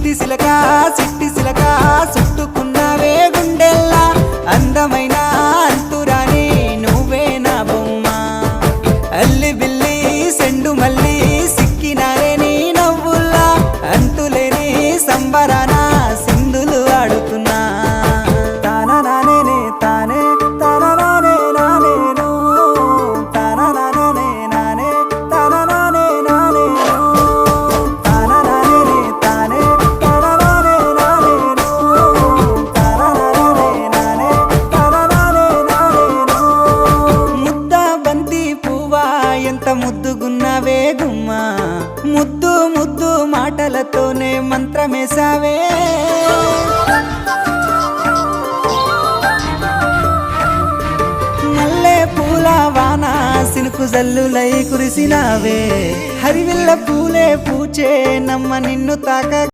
సిట్టి సిలక చుట్టుకున్నావే గుండెల్లా అందమైన అంతురాని నువ్వే నా బొమ్మ అల్లి బిల్లి సెండు మల్లి సిక్కినారే నీ నవ్వుల్లా అంతులేని సంబరాన సింధులు ఆడుతున్నా తానా నానే తానే తానా నానే నానేను తానా నానే నానే తానా నానే నానేను తానా నానే తానే తానా నానే నానేను తానా నానే నానే తానా నానే నానేను ముద్ద బంతి పువ్వా ఎంత ముద్దుగున్నావే గుమ్మా ముద్దు ముద్దు మాటలతోనే మంత్రమేసావే మల్లె పూల వాన సినుకు జల్లులై కురిసినావే హరివిల్ల పూలే పూచే నమ్మ నిన్ను తాక